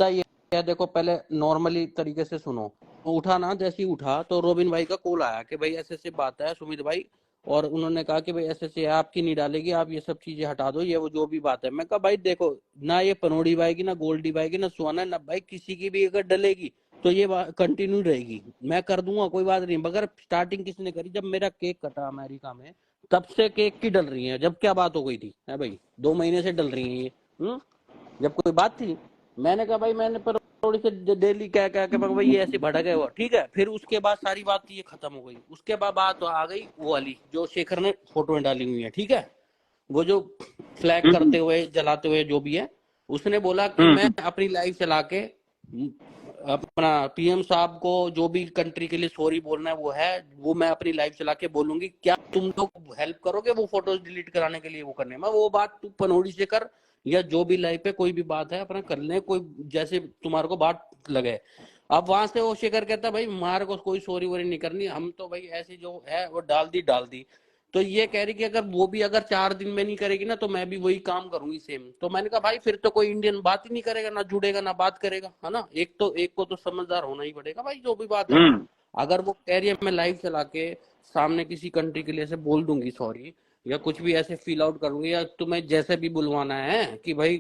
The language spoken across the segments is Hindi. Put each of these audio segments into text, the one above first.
मुद्दा ये है, देखो पहले नॉर्मली तरीके से सुनो। तो उठा ना, जैसे ही उठा तो रोबिन भाई का कॉल आया कि भाई ऐसे ऐसे बात है सुमित भाई, और उन्होंने कहा कि भाई ऐसे ऐसे आपकी नहीं डालेगी, आप ये सब चीजें हटा दो, ये वो जो भी बात है। मैं कहा भाई देखो, ना ये पनोड़ी भाई ना गोल्डी भाई ना सुहाना ना भाई किसी की भी अगर डलेगी तो ये कंटिन्यू रहेगी, मैं कर दूंगा, कोई बात नहीं। मगर स्टार्टिंग किसने करी? जब मेरा केक कटा अमेरिका में, तब से केक की डल रही है। जब क्या बात हो गई थी है भाई? 2 महीने से डल रही है ये। जब कोई बात थी, मैंने कहा भाई, मैंने पर थोड़ी सी डेली क्या क्या क्या भाई ये ऐसे भड़क है वो, ठीक है। फिर उसके बाद सारी बात ये खत्म हो गई। उसके बाद बात आ गई वो वाली जो शेखर ने फोटो डाली हुई है, ठीक है, वो जो फ्लैग करते हुए जलाते हुए जो भी है, उसने बोला कि मैं अपनी लाइफ चला के अपना पीएम साहब को जो भी कंट्री के लिए सॉरी बोलना है वो मैं अपनी लाइफ चला के बोलूंगी। क्या तुम लोग हेल्प करोगे वो फोटोज डिलीट कराने के लिए? वो करने में वो बात तू पनोड़ी से कर, या जो भी लाइफ पे कोई भी बात है अपना कर ले, कोई जैसे तुम्हारे को बात लगे। अब वहां से वो शेखर कहता है भाई हमारे को कोई सॉरी वोरी नहीं करनी, हम तो भाई ऐसी जो है वो डाल दी। तो ये कह रही कि अगर वो भी अगर 4 दिन में नहीं करेगी ना तो मैं भी वही काम करूंगी सेम। तो मैंने कहा भाई फिर तो कोई इंडियन बात ही नहीं करेगा, ना जुड़ेगा ना बात करेगा, है ना। एक को तो समझदार होना ही पड़ेगा भाई, जो भी बात है। अगर वो कह रही है मैं लाइव चला के सामने किसी कंट्री के लिए ऐसे बोल दूंगी सॉरी, या कुछ भी ऐसे फील आउट करूंगी, या तुम्हें जैसे भी बुलवाना है कि भाई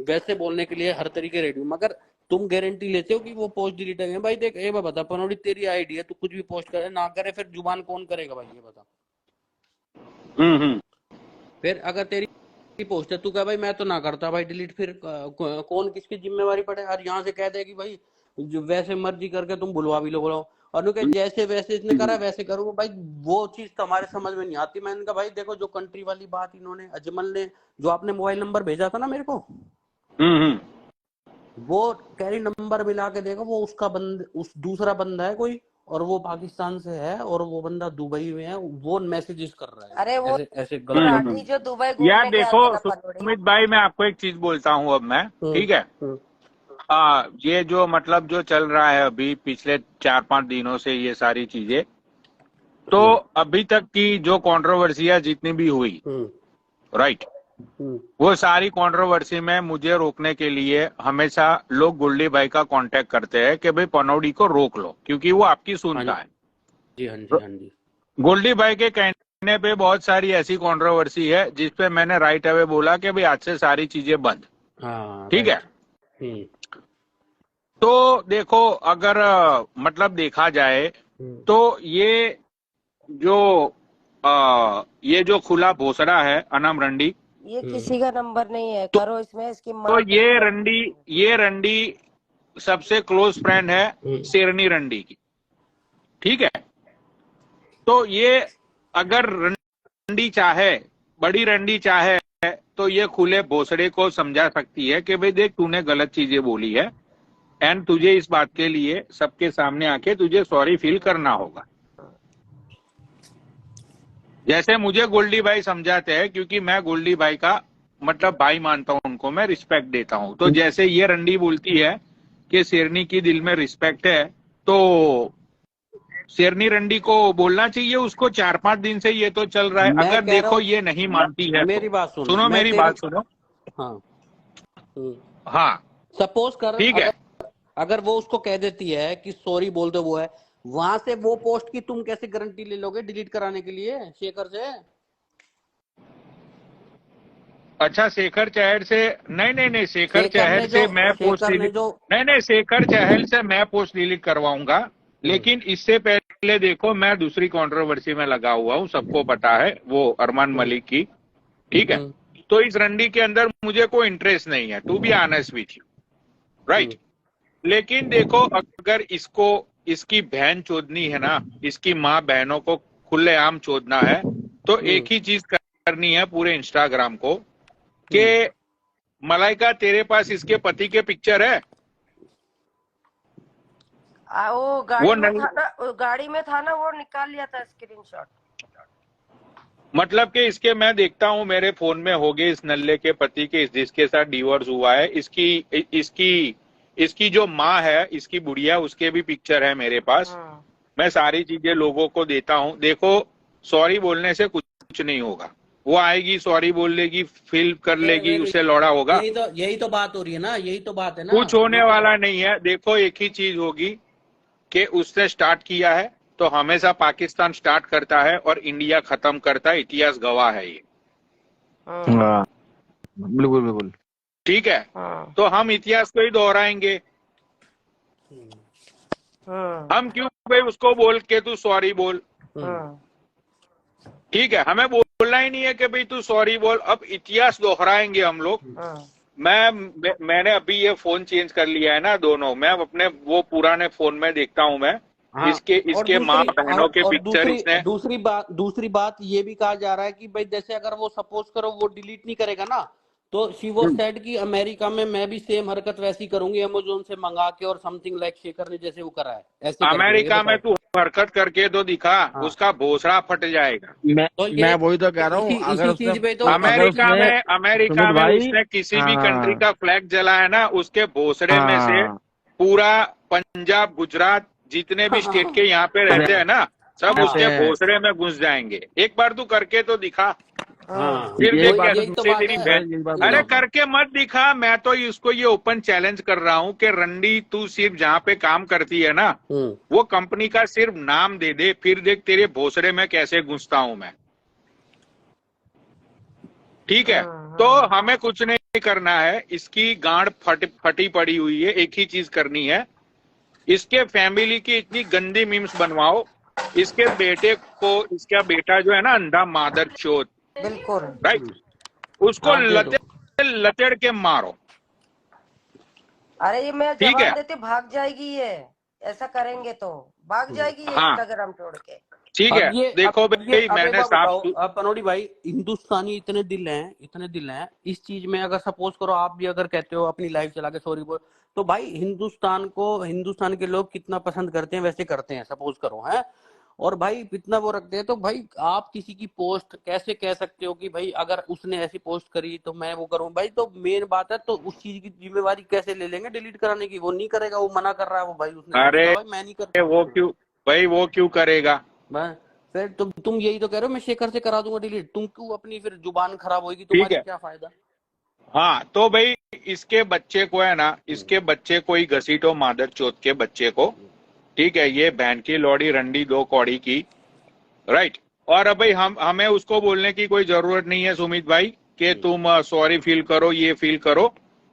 वैसे बोलने के लिए हर तरीके रेडी हूँ, मगर तुम गारंटी लेते हो कि वो पोस्ट डिलीट करेंगे? भाई देख ये बता पनोड़ी, तेरी आईडी है, तू कुछ भी पोस्ट करे ना करे, फिर जुबान कौन करेगा भाई, ये बता। फिर अगर तेरी पोस्ट है, तू कह भाई मैं तो ना करता भाई डिलीट, फिर कौन किसकी जिम्मेवारी पड़े? और यहाँ से कह दे कि भाई जो वैसे मर्जी करके तुम बुलवा भी लो बुलाओ, और कह जैसे वैसे इसने करा वैसे करूंगा। भाई वो चीज तो हमारे समझ में नहीं आती। मैंने कहा भाई देखो, जो कंट्री वाली बात इन्होंने अजमल ने जो आपने मोबाइल नंबर भेजा था ना मेरे को, वो कह रही नंबर मिला के देखो, वो उसका उस दूसरा बंदा है कोई, और वो पाकिस्तान से है, और वो बंदा दुबई में है, वो मैसेजेस कर रहा है। अरे वो ऐसे ऐसे राठी जो दुबई यार घूमने गया देखो था ना पनोड़ी। सुमित भाई, मैं आपको एक चीज बोलता हूँ अब मैं, ठीक है। ये जो मतलब जो चल रहा है अभी पिछले 4-5 दिनों से ये सारी चीजें, तो अभी तक की जो कंट्रोवर्सियां जितनी भी हुई, राइट, वो सारी कंट्रोवर्सी में मुझे रोकने के लिए हमेशा लोग गोल्डी भाई का कांटेक्ट करते हैं कि भाई पनौड़ी को रोक लो, क्योंकि वो आपकी सुनता है। जी हाँ जी हाँ जी। गोल्डी भाई के कहने पे बहुत सारी ऐसी कंट्रोवर्सी है जिसपे मैंने राइट अवे बोला कि भाई आज से सारी चीजें बंद, ठीक है। तो देखो, अगर मतलब देखा जाए तो ये जो खुला भोसड़ा है अनम रंडी, ये किसी का नंबर नहीं है, करो इसमें इसकी माँ। तो ये रंडी सबसे क्लोज फ्रेंड है शेरनी रंडी की, ठीक है। तो ये अगर रंडी चाहे, बड़ी रंडी चाहे, तो ये खुले भोसड़े को समझा सकती है कि भाई देख तूने गलत चीजें बोली है, एंड तुझे इस बात के लिए सबके सामने आके तुझे सॉरी फील करना होगा। जैसे मुझे गोल्डी भाई समझाते हैं, क्योंकि मैं गोल्डी भाई का मतलब भाई मानता हूं उनको, मैं रिस्पेक्ट देता हूं। तो जैसे ये रंडी बोलती है कि शेरनी की दिल में रिस्पेक्ट है, तो शेरनी रंडी को बोलना चाहिए उसको। 4-5 दिन से ये तो चल रहा है। अगर देखो ये नहीं मानती है, मेरी बात सुनो, मेरी बात सुनो। हाँ सपोज कर, ठीक है, अगर वो उसको कह देती है कि सॉरी बोल दो, वो है वहां से वो पोस्ट की तुम कैसे गारंटी ले लोगे डिलीट कराने के लिए शेखर से? अच्छा, शेखर चहल से नहीं, शेखर चहल से मैं पोस्ट डिलीट नहीं, शेखर चहल से मैं पोस्ट डिलीट करवाऊंगा। लेकिन इससे पहले देखो, मैं दूसरी कंट्रोवर्सी में लगा हुआ हूँ, सबको पता है, वो अरमान मलिक की, ठीक है। तो इस रंडी के अंदर मुझे कोई इंटरेस्ट नहीं है, to be honest with you, right. लेकिन देखो, अगर इसकी बहन चोदनी है ना, इसकी माँ बहनों को खुलेआम चोदना है, तो एक ही चीज करनी है पूरे इंस्टाग्राम को कि मलाइका तेरे पास इसके पति के पिक्चर है? वो गाड़ी में था ना, वो निकाल लिया था स्क्रीनशॉट। मतलब कि इसके मैं देखता हूँ मेरे फोन में हो गए इस नल्ले के पति के, जिसके साथ डिवोर्स हुआ है, इसकी जो माँ है, इसकी बुढ़िया, उसके भी पिक्चर है मेरे पास। मैं सारी चीजें लोगों को देता हूँ। देखो, सॉरी बोलने से कुछ नहीं होगा, वो आएगी, सॉरी बोल लेगी, फील कर लेगी, उसे लौड़ा होगा। यही तो बात हो रही है ना, यही तो बात है ना। कुछ होने वाला नहीं है। देखो एक ही चीज होगी कि उसने स्टार्ट किया है तो हमेशा पाकिस्तान स्टार्ट करता है और इंडिया खत्म करता है, इतिहास गवाह है ये। हाँ, बिल्कुल बिल्कुल। ठीक है, तो हम इतिहास को ही दोहराएंगे। हम क्यों भाई उसको बोल के तू सॉरी बोल, ठीक है, हमें बोलना ही नहीं है कि भाई तू सॉरी बोल। अब इतिहास दोहराएंगे हम लोग। मैंने अभी ये फोन चेंज कर लिया है ना दोनों, मैं अपने वो पुराने फोन में देखता हूँ मैं। हाँ, इसके माँ बहनों के पिक्चर इसने। दूसरी बात ये भी कहा जा रहा है कि भाई जैसे अगर वो सपोज करो वो डिलीट नहीं करेगा ना, तो शी वो सेड कि अमेरिका में मैं भी सेम हरकत वैसी करूंगी, अमेजोन से मंगा के और समथिंग लाइक शेखर ने जैसे वो करा है ऐसे। अमेरिका में तू हरकत करके तो दिखा, हाँ। उसका भोसड़ा फट जाएगा। मैं वही तो कह रहा हूँ। अगर चीज पे तो अमेरिका में उसने किसी भी कंट्री का फ्लैग जला है ना, उसके भोसड़े में से पूरा पंजाब गुजरात जितने भी स्टेट के यहाँ पे रहते हैं ना, सब उसके भोसड़े में घुस जाएंगे। एक बार तू करके तो दिखा। फिर देख तेरी बहन। अरे करके मत दिखा। मैं तो इसको ये ओपन चैलेंज कर रहा हूँ कि रंडी तू सिर्फ जहाँ पे काम करती है ना, वो कंपनी का सिर्फ नाम दे दे, फिर देख तेरे भोसड़े में कैसे घुसता हूँ मैं। ठीक है, तो हमें कुछ नहीं करना है। इसकी गांड फटी पड़ी हुई है, एक ही चीज करनी है, इसके फैमिली की इतनी गंदी मीम्स बनवाओ, इसके बेटे को, इसका बेटा जो है ना अंधा मादर चोद, बिल्कुल राइट, उसको लतेड़ के मारो। अरे ये मैं जवाब देते भाग जाएगी ये, ऐसा करेंगे तो भाग जाएगी ये इंस्टाग्राम छोड़ के। ठीक है, देखो भाई मैंने पनोड़ी भाई, हिंदुस्तानी इतने दिल हैं इस चीज में। अगर सपोज करो आप भी अगर कहते हो अपनी लाइफ चला के सॉरी बोल, तो भाई हिंदुस्तान के लोग कितना पसंद करते हैं वैसे करते हैं, सपोज करो है, और भाई इतना वो रखते हैं। तो भाई आप किसी की पोस्ट कैसे कह सकते हो कि भाई अगर उसने ऐसी पोस्ट करी तो मैं वो करूं? भाई तो मेन बात है, तो उस चीज की जिम्मेवारी कैसे ले लेंगे डिलीट कराने की? वो नहीं करेगा, वो मना कर रहा है वो भाई, उसने अरे भाई मैं नहीं करता। वो क्यों करेगा? फिर तुम यही तो कह रहे हो मैं शेखर से करा दूंगा डिलीट, तुम क्यों अपनी फिर जुबान खराब होगी, तुम्हारी क्या फायदा? हाँ, तो भाई इसके बच्चे को है ना, इसके बच्चे को ही घसीटो, मादर चौथ के बच्चे को। ठीक है, ये बहन की लौड़ी रंडी दो कौड़ी की, राइट। और अब भाई हमें उसको बोलने की कोई जरूरत नहीं है सुमित भाई कि तुम सॉरी फील करो, ये फील करो।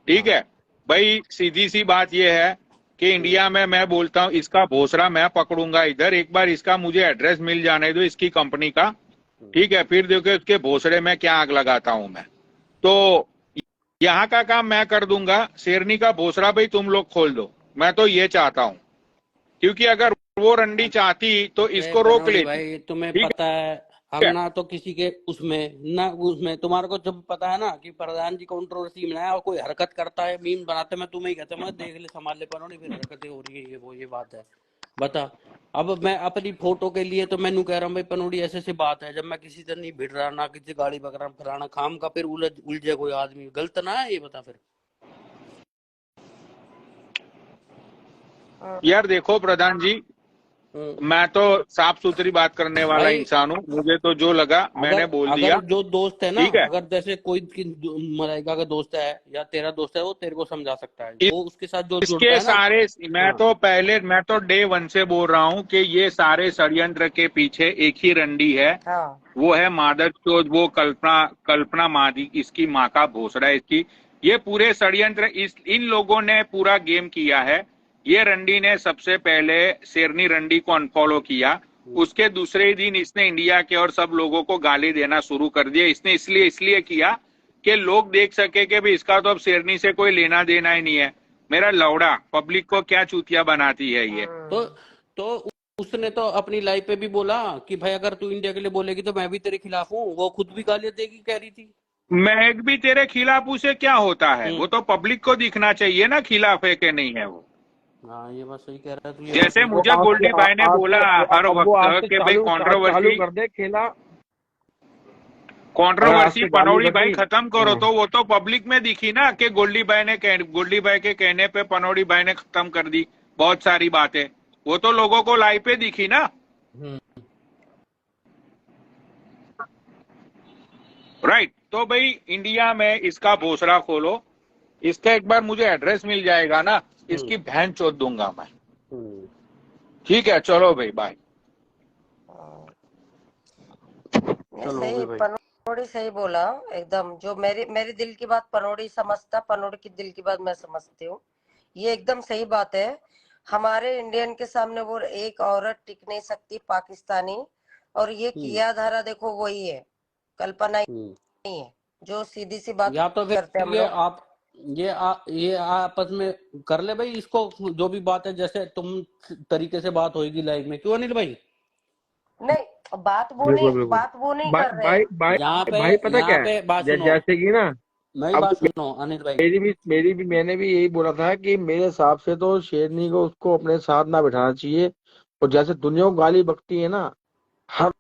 ठीक है भाई, सीधी सी बात ये है कि इंडिया में मैं बोलता हूँ इसका भोसड़ा मैं पकड़ूंगा इधर। एक बार इसका मुझे एड्रेस मिल जाने दो इसकी कंपनी का, ठीक है, फिर देखो उसके भोसड़े में क्या आग लगाता हूं मैं। तो यहाँ का काम मैं कर दूंगा, शेरनी का भोसड़ा भाई तुम लोग खोल दो। मैं तो ये चाहता हूँ, क्योंकि अगर वो रंडी चाहती तो इसको रोक लेती। भाई तुम्हें पता है हम ना तो किसी के उसमें तुम्हारे को जब पता है ना कि प्रधान जी कंट्रोवर्सी में है और कोई हरकत करता है मीम बनाते, मैं तुम्हें ही कहता हूँ मैं देख ले संभाल ले पनोड़ी, फिर हरकतें हो रही है ये बात है। बता, अब मैं अपनी फोटो के लिए तो मैंने कह रहा हूँ भाई पनोड़ी ऐसे बात है, जब मैं किसी से नहीं भिड़ रहा ना किसी गाड़ी वगैरह फराना खाम का, फिर उलझे कोई आदमी गलत ना है ये बता फिर। यार देखो प्रधान जी, मैं तो साफ सुथरी बात करने वाला इंसान हूँ, मुझे तो जो लगा मैंने बोल दिया। जो दोस्त है ना, अगर जैसे कोई मलाइका का दोस्त है या तेरा दोस्त है, वो तेरे को समझा सकता है, वो उसके साथ जो इसके सारे मैं तो डे 1 से बोल रहा हूँ कि ये सारे षड्यंत्र के पीछे एक ही रंडी है, वो है मादर चोद, वो कल्पना मादी, इसकी माँ का भोसड़ा इसकी। ये पूरे षड्यंत्र इन लोगों ने पूरा गेम किया है। ये रंडी ने सबसे पहले शेरनी रंडी को अनफॉलो किया, उसके दूसरे दिन इसने इंडिया के और सब लोगों को गाली देना शुरू कर दिया। इसने इसलिए किया कि लोग देख सके कि भाई इसका तो अब शेरनी से कोई लेना देना ही नहीं है। मेरा लौड़ा पब्लिक को क्या चूतिया बनाती है ये। तो उसने तो अपनी लाइफ पे भी बोला कि भाई अगर तू इंडिया के लिए बोलेगी तो मैं भी तेरे खिलाफ हूँ, वो खुद भी गालियां देगी कह रही थी। मैं भी तेरे खिलाफ, उसे क्या होता है? वो तो पब्लिक को दिखना चाहिए ना खिलाफ है कि नहीं है वो। हाँ ये बात सही कह रहा है। जैसे मुझे गोल्डी भाई ने बोला हर वक्त कि भाई कंट्रोवर्सी कर दे खेला, कंट्रोवर्सी पनौड़ी भाई खत्म करो, तो वो तो पब्लिक में दिखी ना कि गोल्डी भाई के कहने पे पनौड़ी भाई ने खत्म कर दी बहुत सारी बातें, वो तो लोगों को लाइव पे दिखी ना। राइट। तो भाई इंडिया में इसका भोसड़ा खोलो, इसका एक बार मुझे एड्रेस मिल जाएगा ना, इसकी बहन चोद दूंगा मैं। ठीक है, चलो भाई, बाय। सही, पनोड़ी सही बोला एकदम। जो मेरी दिल की बात पनोड़ी समझता, पनोड़ी की दिल की बात मैं समझती हूँ। ये एकदम सही बात है। हमारे इंडियन के सामने वो एक औरत टिक नहीं सकती, पाकिस्तानी। और ये किया धारा देखो वही है, कल्पना नहीं है। जो सीधी सी बात या तो करते फिर हम ये लोग। आप ये आपस में कर ले भाई, इसको जो भी बात है जैसे तुम तरीके से बात होगी लाइव में, क्यों अनिल भाई? नहीं, बात वो बिल्कुल नहीं, बिल्कुल। बात वो नहीं भाई कर रहे भाई हैं। भाई यहाँ भाई पता क्या पे बात है, सुनो, जैसे कि ना, मेरी अब बात सुनो अनिल भाई। मैंने भी यही बोला था कि मेरे हिसाब से तो शेरनी को उसको अपने साथ ना बिठाना चाहिए। और जैसे दुनिया को गाली बकती है ना हर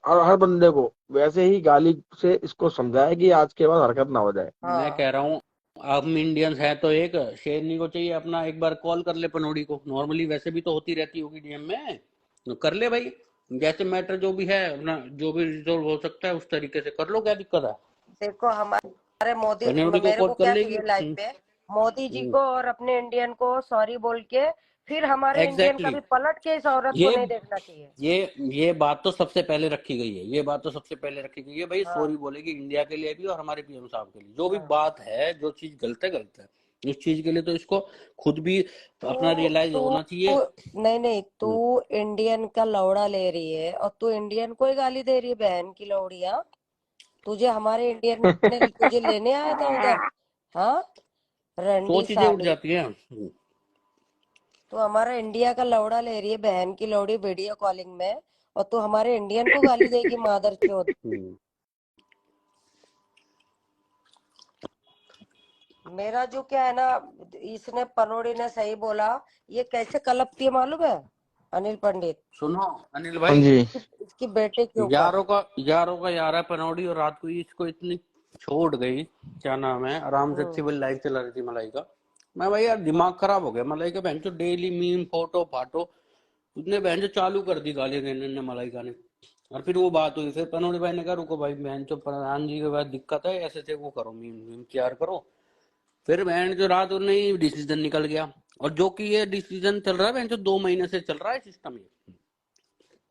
हर बंदे को, वैसे ही गाली से इसको समझाए कि आज के बाद हरकत ना हो जाए। मैं कह रहा हूँ हम इंडियंस है तो एक शेरनी को चाहिए अपना एक बार कॉल कर ले पनोड़ी को, नॉर्मली वैसे भी तो होती रहती होगी डीएम में, तो कर ले भाई। जैसे मैटर जो भी है अपना, जो भी रिजोल्व हो सकता है उस तरीके से कर लो, क्या दिक्कत है? देखो हमारे मोदी, पनोड़ी को मेरे कॉल को कर क्या लेगी। चाहिए लाइफ पे, मोदी जी को और अपने इंडियन को सॉरी बोल के, फिर हमारे इंडियन का एग्जैक्टली भी पलट के इस औरत को ये नहीं देखना चाहिए। ये बात तो सबसे पहले रखी गई है, ये बात तो सबसे पहले रखी गई है भाई। हाँ, सॉरी बोलेगी इंडिया के लिए भी और हमारे पीएम साहब के लिए, जो भी हाँ। बात है, जो चीज गलत है गलत है। इस चीज के लिए तो इसको खुद भी अपना तू रियलाइज तू होना चाहिए। नहीं नहीं, तू इंडियन का लौड़ा ले रही है और तू इंडियन को ही गाली दे रही है, बहन की लौड़िया। तुझे हमारे इंडियन ने तुझे लेने आया था उधर? हाँ, सौ रंडी चीजें उठ साड़ी। जाती हैं। तू हमारा इंडिया का लौड़ा ले रही है, बहन की लौड़ी, वीडियो कॉलिंग में। और तू हमारे इंडियन को गाली देगी, मादर चोद। मेरा जो क्या है ना, इसने पनोड़ी ने सही बोला। ये कैसे कलपती है मालूम है अनिल पंडित? सुनो अनिल हाँ भाई, जी। इसकी बेटे के ऊपर। यारों का यार है पनौड़ी, और रात को ही इसको इतनी छोड़ गई, क्या नाम है, आराम से सिविल लाइफ चला रही थी मलाई का। मैं भाई यार दिमाग खराब हो गया मलाई का, बहन चो डेली मीम फोटो फाटो उसने बहन चो चालू कर दी गाली देने ने मलाइका ने। और फिर वो बात हुई, फिर पनौड़ी भाई ने कहा रुको भाई, बहन चो प्रधान जी के बाद दिक्कत है, ऐसे से वो करो, मीम मीम तैयार करो। फिर बहन जो रात उन्हें ही डिसीजन निकल गया। और जो कि ये डिसीजन चल रहा है बहन चो 2 महीने से चल रहा है सिस्टम ये।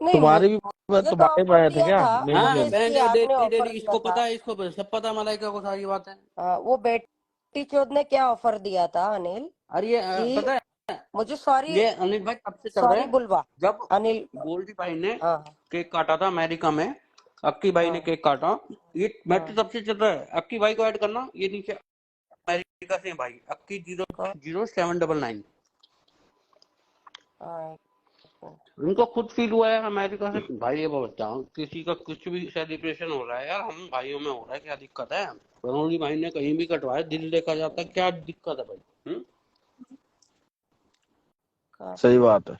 नहीं, तुम्हारे भी मुझे तो तुम्हारे ऑफर पाया थे दिया क्या था, मेरे मुझे हाँ से? बहन इसकी जो आग ने डेली ऑफर डेली दिया इसको था। पता है, इसको सब पता है मलाइका को सारी बात है। वो बेटी चोद ने क्या ऑफर दिया था अनिल? अरे ये कि पता है, मुझे सॉरी, ये अनिल भाई कब से चल रहा सॉरी है, बुलवा जब अनिल। गोल्डी भाई ने हाँ, केक काटा था अमेरिका में, अक्की भाई ने हाँ, केक काटा, ये मैटर हाँ, तब से चल रहा है। अक्की भाई को ऐड करना, ये नीचे अमेरिका से हैं भाई, अक्की 00799। हाँ। उनको खुद फील हुआ है अमेरिका से, भाई ये बताओ किसी का कुछ भी सेलिब्रेशन हो रहा है यार, हम भाइयों में हो रहा है, क्या दिक्कत है? बनोली भाई ने कहीं भी कटवाया, दिल देखा जाता है, क्या दिक्कत है भाई? सही बात है।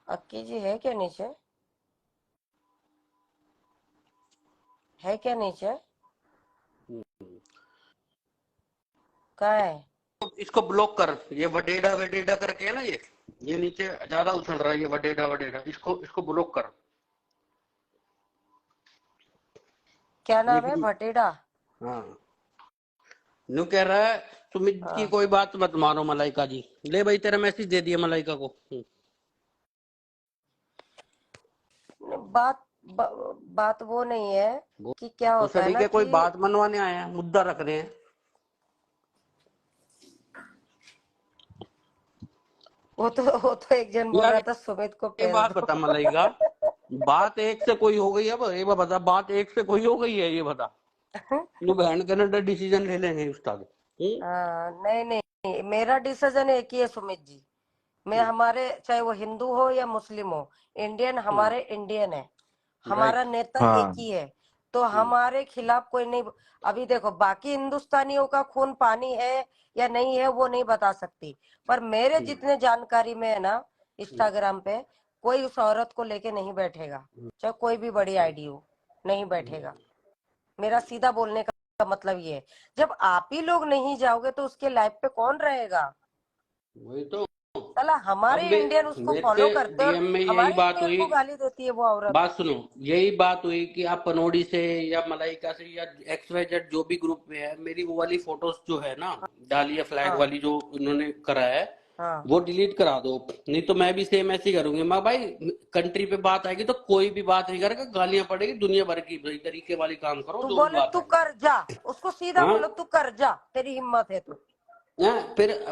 अक्की जी है क्या नीचे? है क्या नीचे? कहाँ है? इसको ब्लॉक कर, ये वडेडा वडेडा करके है ना, ये नीचे ज्यादा उछल रहा है, ये वडेडा वडेडा, इसको ब्लॉक कर। क्या नाम है? भटेडा? हाँ, न्यू कह रहा है सुमित की हाँ। कोई बात मत मारो मलाइका जी, ले भाई तेरा मैसेज दे दिया मलाइका को। बात बात वो नहीं है कि क्या होता है ना के कोई कि बात मनवाने आए हैं, मुद्दा रख रहे हैं। वो तो एक जन बोल यार रहा था सुमित को ये पेल बात दो। बता मलाइका, बात एक से कोई हो गई, अब ये बता, बात एक से कोई हो गई है, ये बता। तू बहन कनाडा डिसीजन ले लेंगे उस्ताद। नहीं नहीं, मेरा डिसीजन एक ही है सुमित जी। मैं हमारे, चाहे वो हिंदू हो या मुस्लिम हो, इंडियन हमारे इंडियन है, हमारा नेता एक ही है। तो हमारे खिलाफ कोई नहीं। अभी देखो, बाकी हिंदुस्तानियों का खून पानी है या नहीं है वो नहीं बता सकती, पर मेरे जितने जानकारी में है ना, इंस्टाग्राम पे कोई उस औरत को लेके नहीं बैठेगा, चाहे कोई भी बड़ी आईडी हो, नहीं बैठेगा। मेरा सीधा बोलने का मतलब ये है। जब आप ही लोग नहीं जाओगे तो उसके लाइफ पे कौन रहेगा? वही तो साला हमारे अब इंडियन उसको मेरे फॉलो से करते हैं और डीएम में यही हमारे बात इंडियन हुई। को गाली देती है वो औरत। बात सुनो, यही बात हुई कि आप पनोड़ी से या मलाइका से या XYZ जो भी ग्रुप में है, मेरी वो वाली फोटोज जो है ना डाली है फ्लैग हाँ वाली जो उन्होंने करा है, हाँ वो डिलीट करा दो। नहीं तो मैं भी सेम ऐसे ही करूंगी। मैं भाई कंट्री पे बात आएगी तो कोई भी बात नहीं करेगा, गालियां पड़ेगी दुनिया भर की। भाई तरीके वाली काम करो तू जो भी बोले बात तू है। कर जा, उसको सीधा हाँ बोलो तू कर जा, तेरी हिम्मत है तो।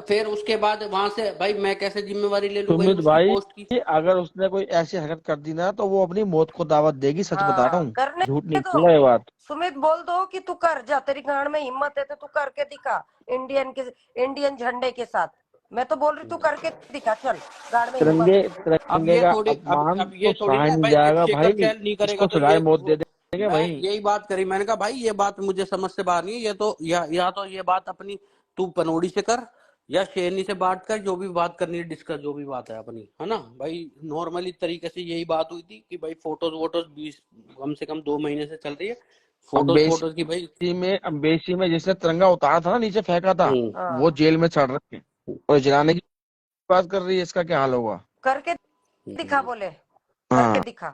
फिर उसके बाद वहां से भाई मैं कैसे जिम्मेवारी ले लूं भाई सुमित उसकी भाई, पोस्ट की। अगर उसने कोई ऐसी हरकत कर दी ना तो वो अपनी मौत को दावत देगी, सच बता रहा हाँ हूँ, करने झूठ नहीं दो, बोल रहा ये बात। सुमित बोल दो कि तू कर जा, तेरी गांड में हिम्मत है तो तू करके दिखा। इंडियन झंडे के साथ मैं तो बोल रही तू करके दिखा, चल गांड में हिम्मत तिरंगे है तो। अब तिरंगे ये का थोड़ी अपमान अब तो ये थोड़ी सहा ना नहीं भाई, जाएगा शेखर भाई, चहल नहीं करेगा इसको तो सजाए ये मौत दे देंगे मैं भाई। यही बात करी। मैंने कहा भाई ये बात मुझे समझ से बाहर नहीं है। ये तो या तो ये बात अपनी तू पनोड़ी से कर या शेरनी से बात कर, जो भी बात करनी है डिस्कस, जो भी बात है अपनी, है ना भाई। नॉर्मली तरीके से यही बात हुई थी कि भाई फोटोज वोटोज 20 कम से कम 2 महीने से चल रही है, फोटोज फोटोज की भाई। अम्बेसी में जिसने तिरंगा उतारा था ना, नीचे फेंका था, वो हाँ जेल में चढ़ रखे और जलाने की बात कर रही है, इसका क्या हाल होगा। करके दिखा, बोले करके हाँ, दिखा।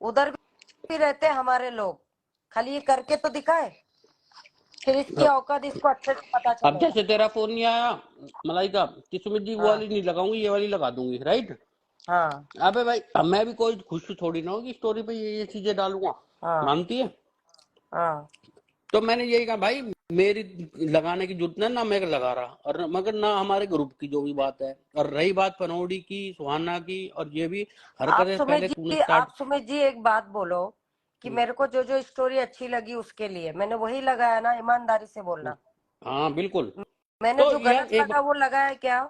उधर भी रहते हैं हमारे लोग, खाली ये करके तो दिखाए, फिर इसकी औकात इसको अच्छे से पता अब चलेगा। जैसे तेरा फोन नहीं आया मलाइका कि सुमित जी वो हाँ वाली नहीं लगाऊंगी, ये वाली लगा दूंगी, राइट। हाँ अबे भाई अब मैं भी कोई खुश थोड़ी ना होगी स्टोरी पे ये चीजें डालूंगा, हाँ मानती है। हाँ तो मैंने यही कहा भाई मेरी लगाने की जरूरत नहीं, ना मैं लगा रहा और मगर ना हमारे ग्रुप की जो भी बात है। और रही बात पनौड़ी की, सुहाना की, और ये भी हरकतें पहले तूने स्टार्ट। आप सुमित जी एक बात बोलो कि मेरे को जो जो स्टोरी अच्छी लगी उसके लिए मैंने वही लगाया ना, ईमानदारी से बोलना। हाँ बिल्कुल। मैंने तो जो यार गलत एक लगा वो लगाया क्या?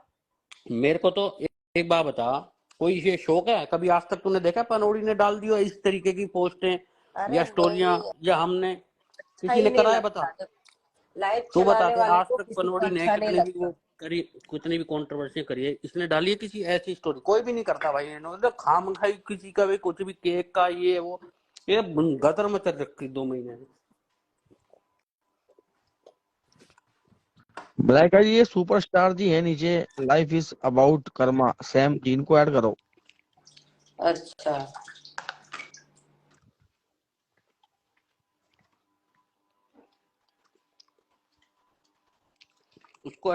मेरे को तो एक बात बता, कोई ये शौक है कभी आज तक तूने देखा पनौड़ी ने डाल दिया इस तरीके की पोस्टें अरे या स्टोरियां, नहीं, या हमने अच्छा किसी ही ने नहीं करा है बता। लगता जब लाइफ तू बता चलाने दे वाले आज को तक किसी को पनौड़ी ने अच्छा नहीं कितने भी वो लगता। करी, कितनी भी कंट्रोवर्सी करी है, इसने डाली है किसी ऐसी स्टोरी? कोई भी नहीं करता भाई। इन्होंने खाम खाई किसी का भी कुछ भी केक का ये वो, ये गदर में चल रखी 2 महीने में। ब्लैक है ये सुपरस्टार जी है नीचे, life is about karma, Sam ji इनको ऐड करो। अच्छा उसको